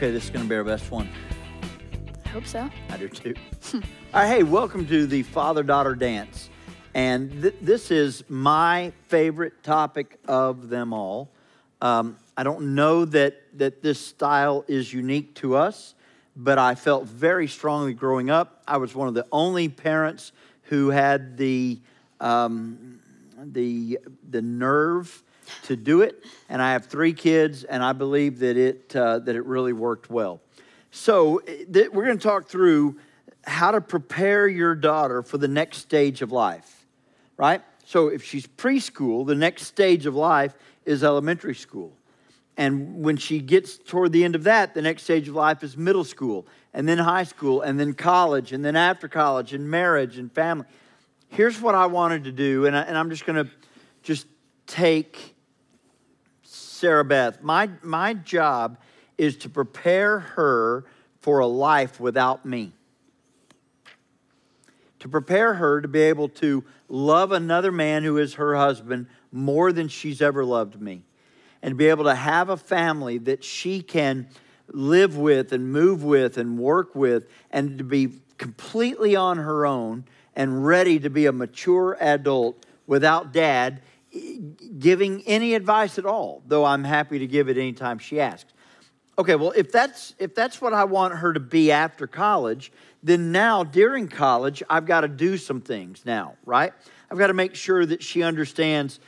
Okay, this is going to be our best one. I hope so. I do too. All right, hey, welcome to the father-daughter dance. And this is my favorite topic of them all. I don't know that this style is unique to us, but I felt very strongly growing up. I was one of the only parents who had the nerve to do it, and I have 3 kids, and I believe that it really worked well. So we're going to talk through how to prepare your daughter for the next stage of life, right? So if she's preschool, the next stage of life is elementary school. And when she gets toward the end of that, the next stage of life is middle school, and then high school, and then college, and then after college, and marriage, and family. Here's what I wanted to do, and I'm just going to take Sarah Beth. My job is to prepare her for a life without me. To prepare her to be able to love another man who is her husband more than she's ever loved me. And to be able to have a family that she can live with and move with and work with, and to be completely on her own and ready to be a mature adult without dad giving any advice at all, though I'm happy to give it anytime she asks. Okay, well, if that's what I want her to be after college, then now during college, I've got to do some things now, right? I've got to make sure that she understands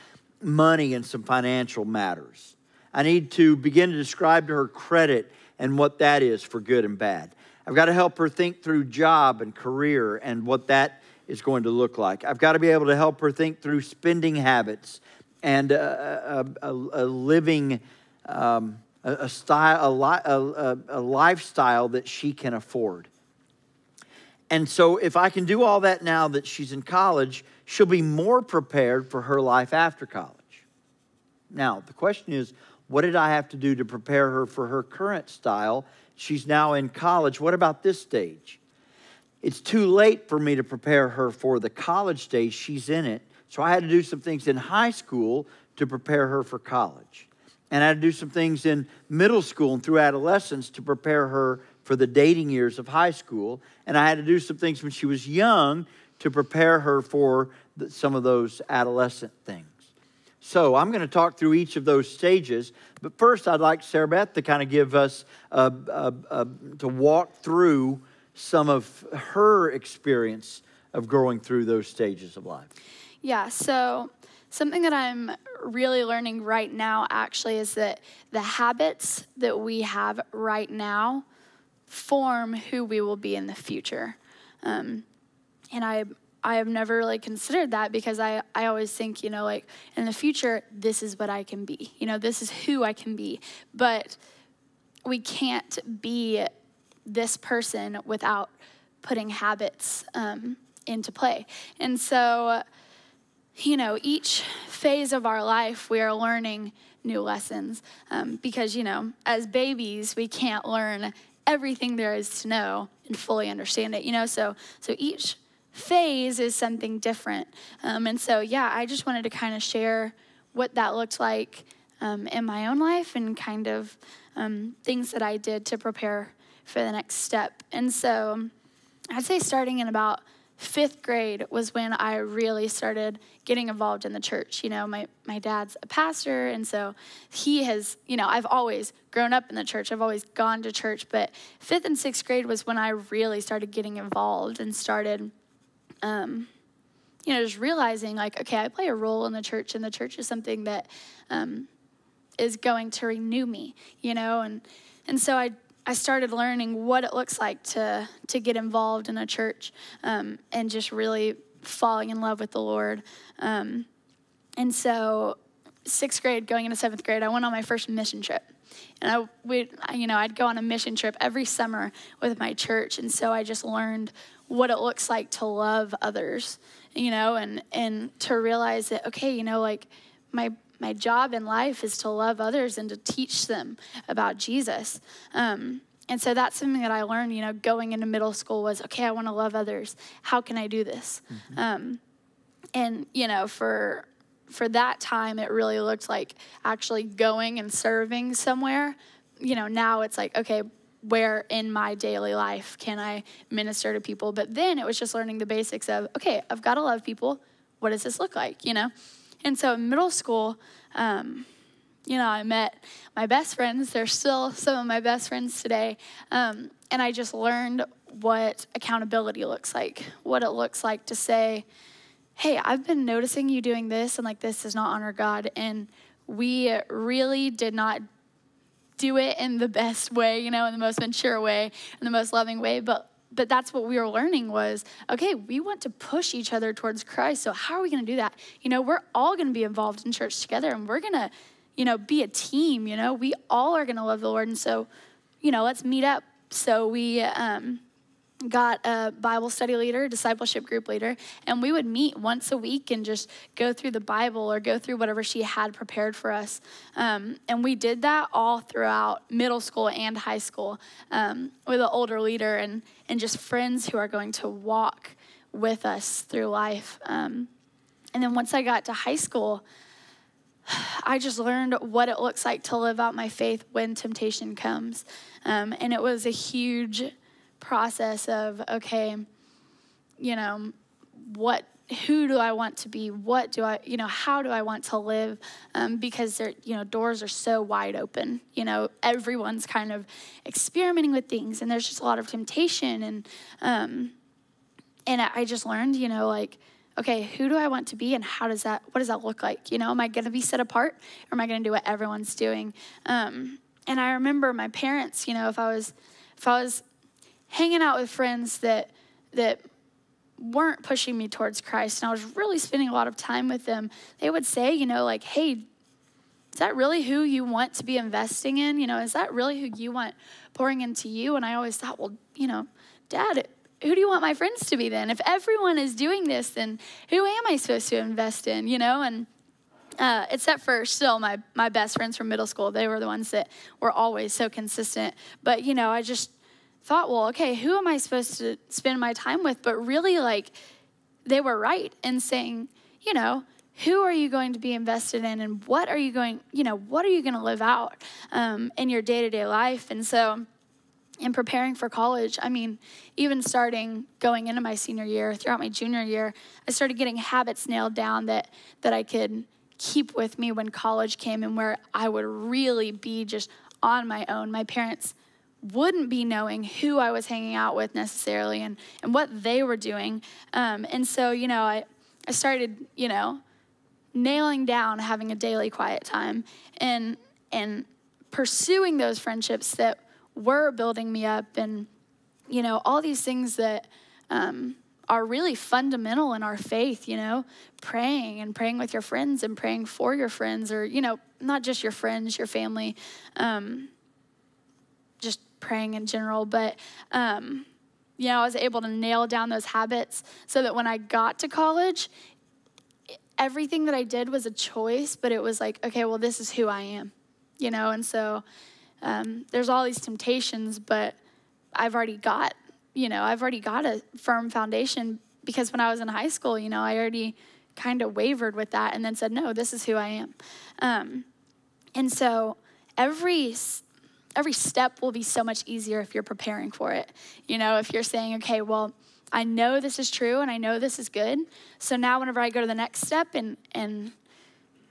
money and some financial matters. I need to begin to describe to her credit and what that is for good and bad. I've got to help her think through job and career and what that is going to look like. I've got to be able to help her think through spending habits and a living a lifestyle that she can afford. And so if I can do all that now that she's in college, she'll be more prepared for her life after college. Now, the question is, what did I have to do to prepare her for her current style? She's now in college. What about this stage? It's too late for me to prepare her for the college stage. She's in it. So I had to do some things in high school to prepare her for college. And I had to do some things in middle school and through adolescence to prepare her for the dating years of high school. And I had to do some things when she was young to prepare her for some of those adolescent things. So I'm going to talk through each of those stages. But first, I'd like Sarah Beth to kind of give us, to walk through some of her experience of going through those stages of life. Yeah, so something that I'm really learning right now actually is that the habits that we have right now form who we will be in the future. And I have never really considered that because I always think, like in the future, this is what I can be. This is who I can be. But we can't be this person without putting habits into play. And so, each phase of our life, we are learning new lessons because, as babies, we can't learn everything there is to know and fully understand it, so each phase is something different. And so, I just wanted to kind of share what that looked like in my own life and kind of things that I did to prepare for the next step. And so I'd say starting in about 5th grade was when I really started getting involved in the church. My dad's a pastor, and so he has, I've always grown up in the church. I've always gone to church, but 5th and 6th grade was when I really started getting involved and started, just realizing like, okay, I play a role in the church, and the church is something that is going to renew me, and so I started learning what it looks like to get involved in a church and just really falling in love with the Lord. And so 6th grade, going into 7th grade, I went on my first mission trip. And I'd go on a mission trip every summer with my church. And so I just learned what it looks like to love others, and to realize that, okay, like my job in life is to love others and to teach them about Jesus. And so that's something that I learned, going into middle school was, okay, I want to love others. How can I do this? Mm-hmm. And, for that time, it really looked like actually going and serving somewhere. Now it's like, okay, where in my daily life can I minister to people? But then it was just learning the basics of, okay, I've got to love people. What does this look like, you know? And so in middle school, you know, I met my best friends. They're still some of my best friends today. And I just learned what accountability looks like, what it looks like to say, hey, I've been noticing you doing this, and like this does not honor God. And we really did not do it in the best way, you know, in the most mature way, in the most loving way. But that's what we were learning was, okay, we want to push each other towards Christ. So how are we going to do that? You know, we're all going to be involved in church together, and we're going to, you know, be a team, you know. We all are going to love the Lord. And so, you know, let's meet up. So we got a Bible study leader, discipleship group leader, and we would meet once a week and just go through the Bible or go through whatever she had prepared for us. And we did that all throughout middle school and high school with an older leader and just friends who are going to walk with us through life. And then once I got to high school, I just learned what it looks like to live out my faith when temptation comes. And it was a huge process of, okay, you know, who do I want to be? What do I, you know, how do I want to live? Because they're, you know, doors are so wide open. You know, everyone's kind of experimenting with things, and there's just a lot of temptation. And I just learned, you know, like, okay, who do I want to be, and what does that look like? You know, am I going to be set apart, or am I going to do what everyone's doing? And I remember my parents, you know, if I was hanging out with friends that weren't pushing me towards Christ, and I was really spending a lot of time with them, they would say, you know, like, hey, is that really who you want to be investing in? You know, is that really who you want pouring into you? And I always thought, well, you know, Dad, who do you want my friends to be then? If everyone is doing this, then who am I supposed to invest in, you know? And except for still my best friends from middle school. They were the ones that were always so consistent. But, you know, I just thought, well, okay, who am I supposed to spend my time with? But really, like, they were right in saying, you know, who are you going to be invested in, and what are you going to live out in your day-to-day life? And so in preparing for college, I mean, even going into my senior year, throughout my junior year, I started getting habits nailed down that I could keep with me when college came, and where I would really be just on my own. My parents wouldn't be knowing who I was hanging out with necessarily and what they were doing. And so, you know, I started, you know, nailing down having a daily quiet time and pursuing those friendships that were building me up, and, you know, all these things that are really fundamental in our faith, you know, praying with your friends and praying for your friends, or, you know, not just your friends, your family, just praying in general. But, you know, I was able to nail down those habits so that when I got to college, everything that I did was a choice, but it was like, okay, well, this is who I am, you know? And so there's all these temptations, but I've already got a firm foundation, because when I was in high school, you know, I already kind of wavered with that and then said, no, this is who I am. And so every step will be so much easier if you're preparing for it. You know, if you're saying, okay, well, I know this is true and I know this is good. So now whenever I go to the next step and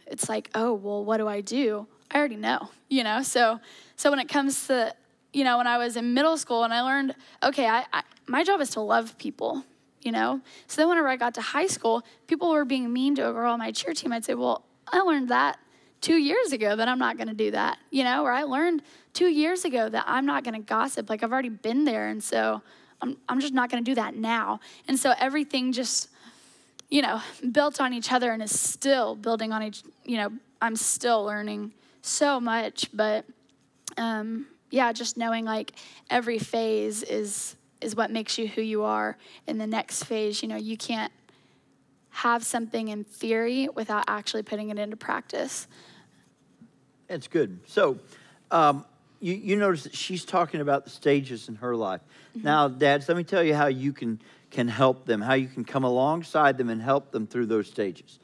it's like, oh, well, what do? I already know, you know? So when it comes to, you know, when I was in middle school and I learned, okay, my job is to love people, you know? So then whenever I got to high school, people were being mean to a girl on my cheer team. I'd say, well, I learned that 2 years ago that I'm not going to do that, you know? Or I learned 2 years ago that I'm not going to gossip. Like, I've already been there, and so I'm just not going to do that now. And so everything just, you know, built on each other and is still building on each, you know, I'm still learning so much. But, yeah, just knowing, like, every phase is what makes you who you are in the next phase. You know, you can't have something in theory without actually putting it into practice. That's good. So you notice that she's talking about the stages in her life. Mm-hmm. Now, dads, let me tell you how you can help them, how you can come alongside them and help them through those stages.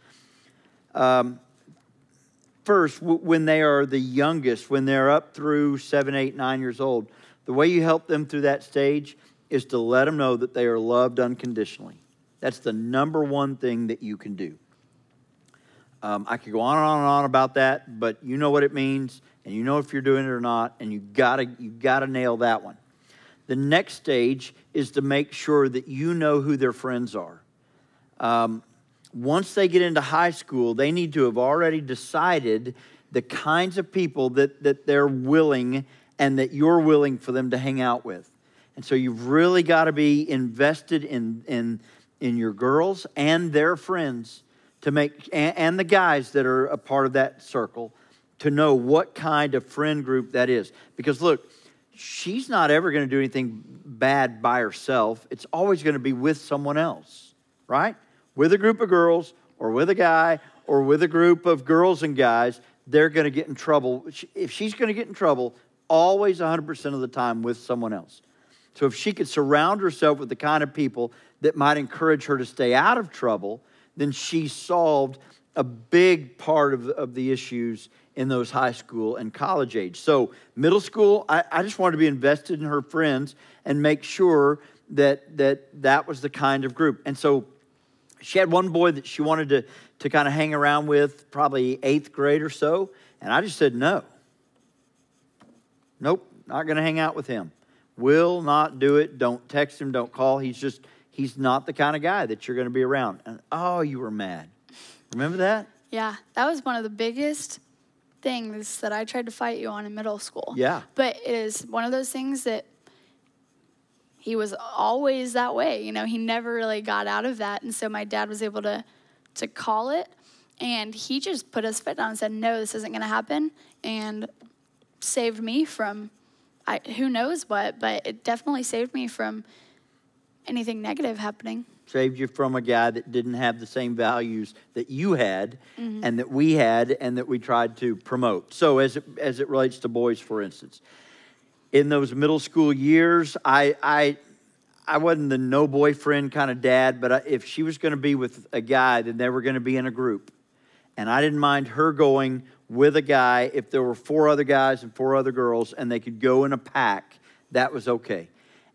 First, when they are the youngest, when they're up through 7, 8, 9 years old, the way you help them through that stage is to let them know that they are loved unconditionally. That's the number one thing that you can do. I could go on and on and on about that, but you know what it means, and you know if you're doing it or not, and you gotta nail that one. The next stage is to make sure that you know who their friends are. Once they get into high school, they need to have already decided the kinds of people that they're willing and that you're willing for them to hang out with. And so you've really got to be invested in your girls and their friends to make, and the guys that are a part of that circle, to know what kind of friend group that is. Because look, she's not ever going to do anything bad by herself. It's always going to be with someone else, right? With a group of girls or with a guy or with a group of girls and guys, they're going to get in trouble. If she's going to get in trouble, always 100% of the time with someone else. So if she could surround herself with the kind of people that might encourage her to stay out of trouble, then she solved a big part of the issues in those high school and college age. So middle school, I just wanted to be invested in her friends and make sure that was the kind of group. And so she had one boy that she wanted to kind of hang around with, probably 8th grade or so. And I just said, no. Nope, not going to hang out with him. Will not do it. Don't text him. Don't call. He's not the kind of guy that you're going to be around. And oh, you were mad. Remember that? Yeah, that was one of the biggest things that I tried to fight you on in middle school. Yeah. But it is one of those things that he was always that way. You know, he never really got out of that. And so my dad was able to call it. And he just put his foot down and said, no, this isn't going to happen. And saved me from, who knows what, but it definitely saved me from anything negative happening. Saved you from a guy that didn't have the same values that you had and that we had and that we tried to promote. So as it relates to boys, for instance, in those middle school years, I wasn't the no boyfriend kind of dad, but if she was going to be with a guy, then they were going to be in a group. And I didn't mind her going with a guy if there were 4 other guys and 4 other girls and they could go in a pack. That was okay.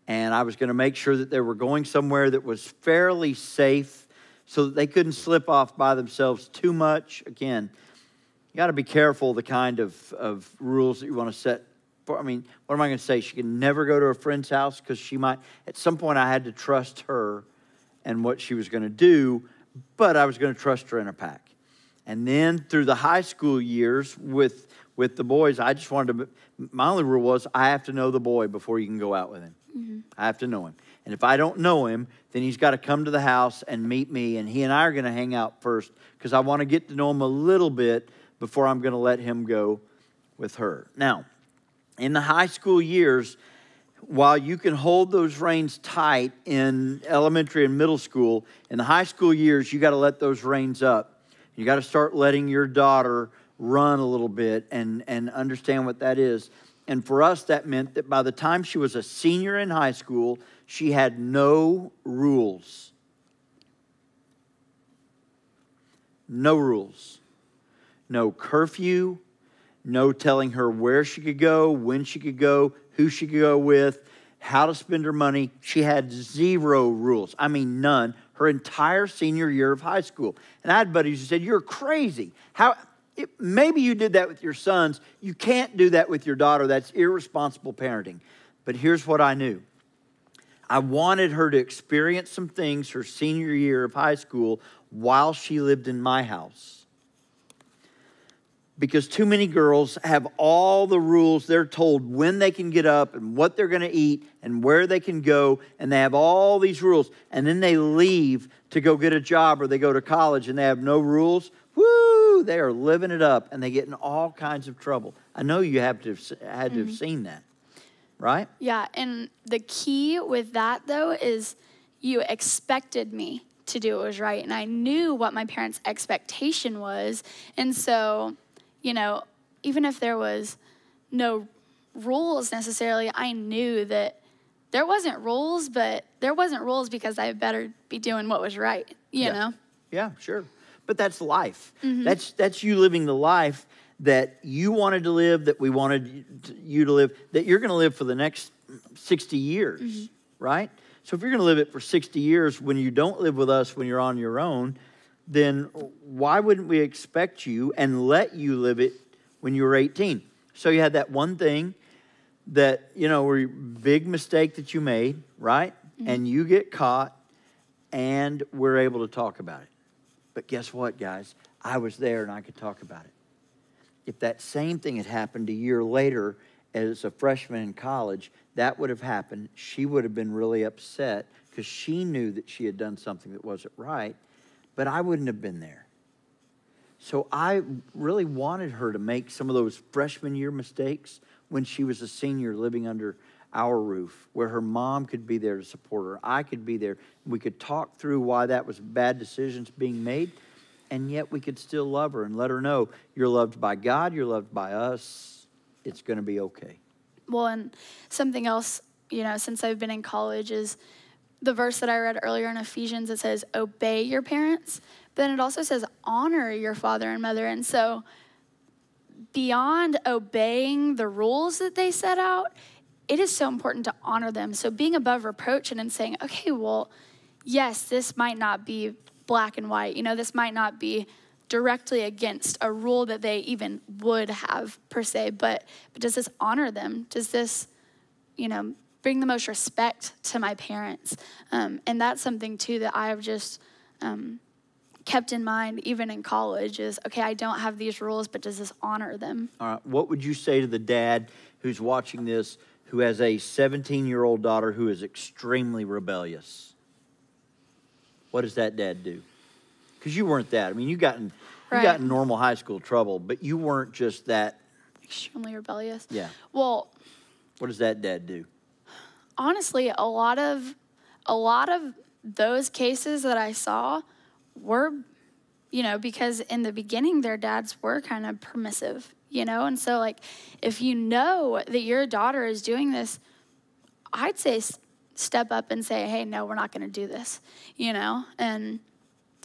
And I was going to make sure that they were going somewhere that was fairly safe so that they couldn't slip off by themselves too much. Again, you got to be careful the kind of rules that you want to set. I mean, what am I going to say? She can never go to a friend's house because she might. At some point, I had to trust her and what she was going to do, but I was going to trust her in a pack. And then through the high school years with the boys, I just wanted to, my only rule was I have to know the boy before you can go out with him. I have to know him. And if I don't know him, then he's got to come to the house and meet me, and he and I are going to hang out first because I want to get to know him a little bit before I'm going to let him go with her. Now, in the high school years, while you can hold those reins tight in elementary and middle school, in the high school years, you got to let those reins up. You got to start letting your daughter run a little bit and understand what that is. And for us, that meant that by the time she was a senior in high school, she had no rules. No rules. No curfew. No telling her where she could go, when she could go, who she could go with, how to spend her money. She had 0 rules. I mean, none. Her entire senior year of high school. And I had buddies who said, you're crazy. Maybe you did that with your sons. You can't do that with your daughter. That's irresponsible parenting. But here's what I knew. I wanted her to experience some things her senior year of high school while she lived in my house. Because too many girls have all the rules. They're told when they can get up and what they're going to eat and where they can go. And they have all these rules. And then they leave to go get a job or they go to college and they have no rules. Woo! They are living it up and they get in all kinds of trouble. I know you had to have seen that, right? Yeah, and the key with that, though, is you expected me to do what was right. And I knew what my parents' expectation was. And so, you know, even if there was no rules necessarily, I knew that there wasn't rules, but there wasn't rules because I better be doing what was right, you know? Yeah, sure. But that's life. That's you living the life that you wanted to live, that we wanted you to live, that you're going to live for the next 60 years, right? So if you're going to live it for 60 years when you don't live with us when you're on your own, then why wouldn't we expect you and let you live it when you were 18? So you had that one thing that, were a big mistake that you made, right? And you get caught, and we're able to talk about it. But guess what, guys? I was there, and I could talk about it. If that same thing had happened a year later as a freshman in college, that would have happened. She would have been really upset because she knew that she had done something that wasn't right, but I wouldn't have been there. So I really wanted her to make some of those freshman year mistakes when she was a senior living under our roof, where her mom could be there to support her. I could be there. We could talk through why that was bad decisions being made, and yet we could still love her and let her know, you're loved by God, you're loved by us, it's going to be okay. Well, and something else, since I've been in college is the verse that I read earlier in Ephesians. It says, obey your parents. But then it also says, honor your father and mother. And so beyond obeying the rules that they set out, it is so important to honor them. So being above reproach and saying, okay, well, yes, this might not be black and white. This might not be directly against a rule that they even would have per se, but does this honor them? Does this, bring the most respect to my parents? And that's something too that I've just kept in mind even in college is, okay, I don't have these rules, but does this honor them? All right, what would you say to the dad who's watching this who has a 17-year-old daughter who is extremely rebellious? What does that dad do? Because you weren't that. I mean, you got in normal high school trouble, but you weren't just that. Extremely rebellious. Yeah. Well, what does that dad do? Honestly, a lot of those cases that I saw were, because in the beginning their dads were kind of permissive, and so like if you know that your daughter is doing this, I'd say step up and say, hey, no, we're not going to do this, and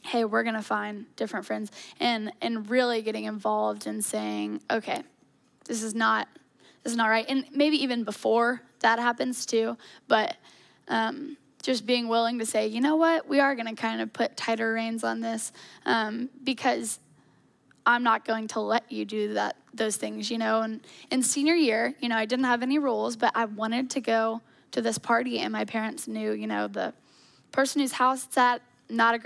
hey, we're going to find different friends, and really getting involved and saying, okay, this is not right. And maybe even before that happens too, but just being willing to say, you know what, we are going to kind of put tighter reins on this because I'm not going to let you do those things, And in senior year, I didn't have any rules, but I wanted to go to this party, and my parents knew, the person whose house it's at, not a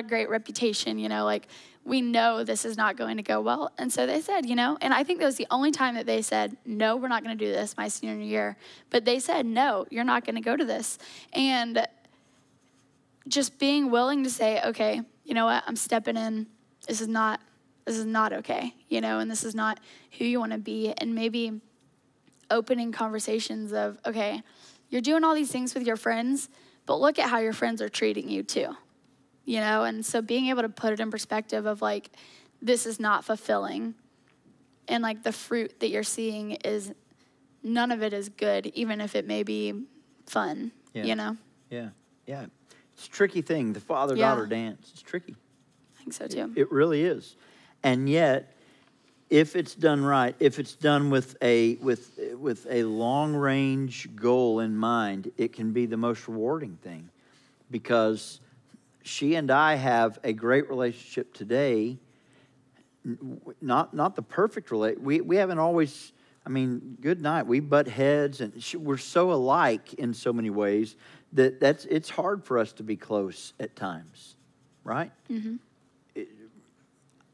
great reputation, like we know this is not going to go well. And so they said, and I think that was the only time that they said, no, we're not going to do this my senior year. But they said, no, you're not going to go to this. And just being willing to say, okay, you know what, I'm stepping in. This is not okay, and this is not who you want to be. And maybe opening conversations of, okay, you're doing all these things with your friends, but look at how your friends are treating you too. And so being able to put it in perspective of like, this is not fulfilling. And like the fruit that you're seeing is, none of it is good, even if it may be fun, Yeah. Yeah. It's a tricky thing, the father-daughter dance. It's tricky. I think so too. It really is. And yet, if it's done right, if it's done with a long-range goal in mind, it can be the most rewarding thing, because she and I have a great relationship today. Not the perfect relationship. We haven't always. I mean, good night. We butt heads, and we're so alike in so many ways that it's hard for us to be close at times, right? Mm-hmm.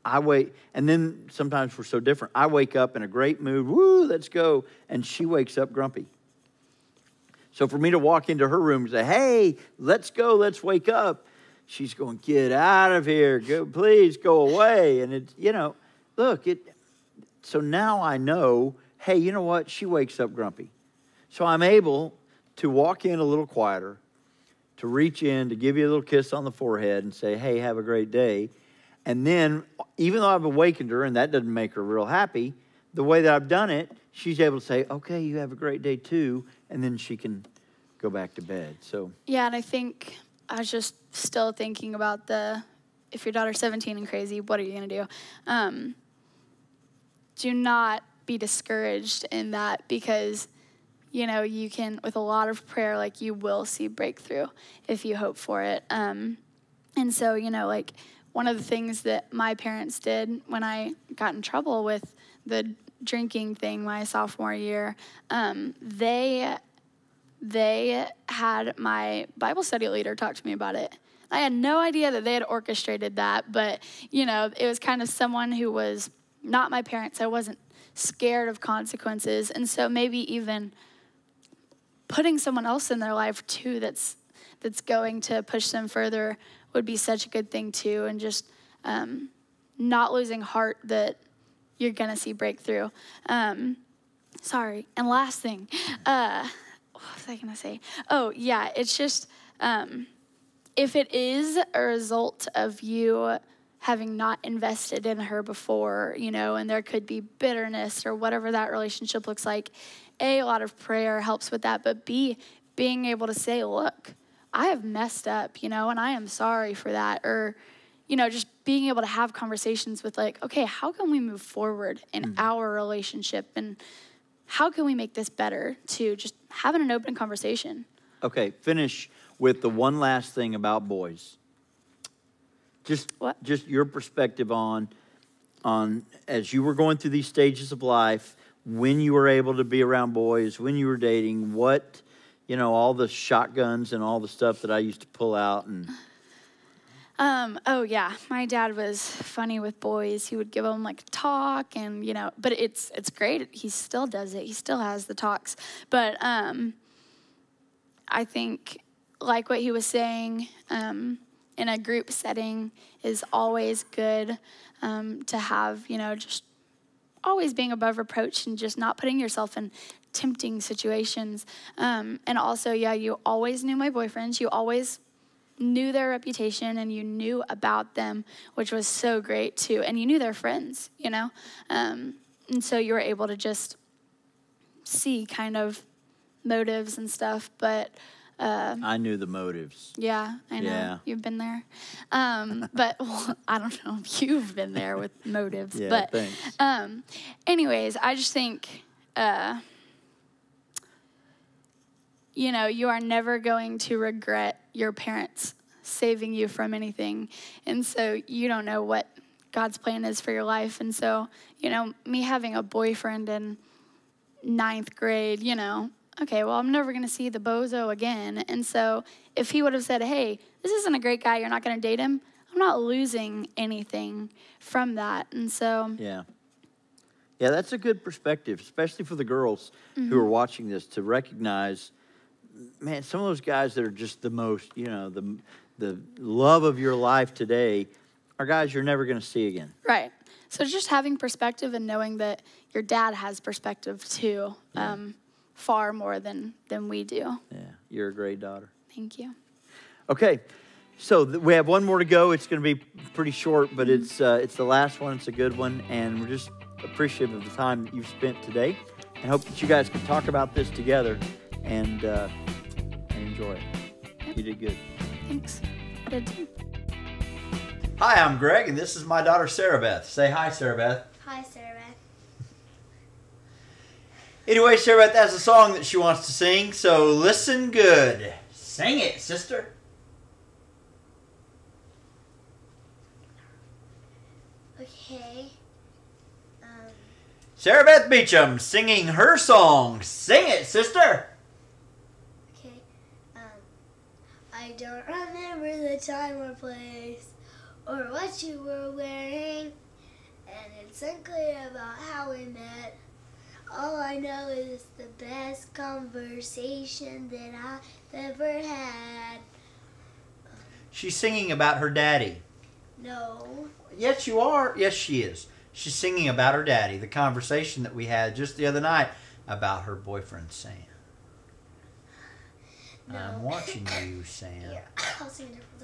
I wait, and then sometimes we're so different. I wake up in a great mood. Woo, let's go, and she wakes up grumpy. So for me to walk into her room and say, "Hey, let's go, let's wake up," she's going, "Get out of here. Go, please go away." And it's, look, so now I know, hey, you know what? She wakes up grumpy. So I'm able to walk in a little quieter, to reach in, to give you a little kiss on the forehead and say, hey, have a great day. And then, even though I've awakened her and that doesn't make her real happy, the way that I've done it, she's able to say, okay, you have a great day too. And then she can go back to bed. So yeah, and I think I was just still thinking about if your daughter's 17 and crazy, what are you going to do? Do not be discouraged in that, because you know, you can, with a lot of prayer, like, you will see breakthrough if you hope for it. And so, you know, like, one of the things that my parents did when I got in trouble with the drinking thing my sophomore year, they had my Bible study leader talk to me about it. I had no idea that they had orchestrated that, but, you know, it was kind of someone who was not my parents. I wasn't scared of consequences. And so maybe even putting someone else in their life too that's going to push them further would be such a good thing too. And just not losing heart that you're going to see breakthrough. Sorry. And last thing, what was I going to say? Oh, yeah, it's just, if it is a result of you having not invested in her before, you know, and there could be bitterness or whatever that relationship looks like, A, lot of prayer helps with that, but B, being able to say, look, I have messed up, you know, and I am sorry for that. Or, you know, just being able to have conversations with, like, okay, how can we move forward in our relationship, and how can we make this better, to just having an open conversation. Okay, finish with the one last thing about boys. Just your perspective on as you were going through these stages of life, when you were able to be around boys, when you were dating, what, you know, all the shotguns and all the stuff that I used to pull out. And oh yeah, my dad was funny with boys. He would give them like talk, and, you know, but it's great. He still does it. He still has the talks. But I think, like what he was saying, in a group setting is always good, to have, you know, just always being above reproach and just not putting yourself in tempting situations. And also, yeah, you always knew my boyfriends. You always knew their reputation, and you knew about them, which was so great too. And you knew their friends, you know? And so you were able to just see kind of motives and stuff, but I knew the motives. yeah, I know. Yeah. You've been there. But well, I don't know if you've been there with motives. Yeah, but thanks. Anyways, I just think, you know, you are never going to regret your parents saving you from anything. And so you don't know what God's plan is for your life. And so, you know, me having a boyfriend in 9th grade, you know, okay, well, I'm never going to see the bozo again. And so if he would have said, hey, this isn't a great guy, you're not going to date him, I'm not losing anything from that. And so. Yeah. Yeah, that's a good perspective, especially for the girls who are watching this, to recognize, man, some of those guys that are just the most, you know, the love of your life today are guys you're never going to see again. Right. So just having perspective and knowing that your dad has perspective too, far more than we do. Yeah, you're a great daughter. Thank you. Okay, so we have one more to go. It's going to be pretty short, but it's the last one. It's a good one, and we're just appreciative of the time that you've spent today, and hope that you guys can talk about this together and enjoy it. Yep. You did good. Thanks. I did too. Hi, I'm Greg, and this is my daughter, Sarah Beth. Say hi, Sarah Beth. Hi, Sarah Beth. Anyway, Sarah Beth has a song that she wants to sing, so listen good. Sing it, sister. Okay. Sarah Beth Beecham singing her song. Sing it, sister. Okay. I don't remember the time or place or what you were wearing, and it's unclear about how we met. All I know is the best conversation that I've ever had. She's singing about her daddy. No. Yes, you are. Yes, she is. She's singing about her daddy, the conversation that we had just the other night about her boyfriend, Sam. No. I'm watching you, Sam. Here, I'll sing a different song.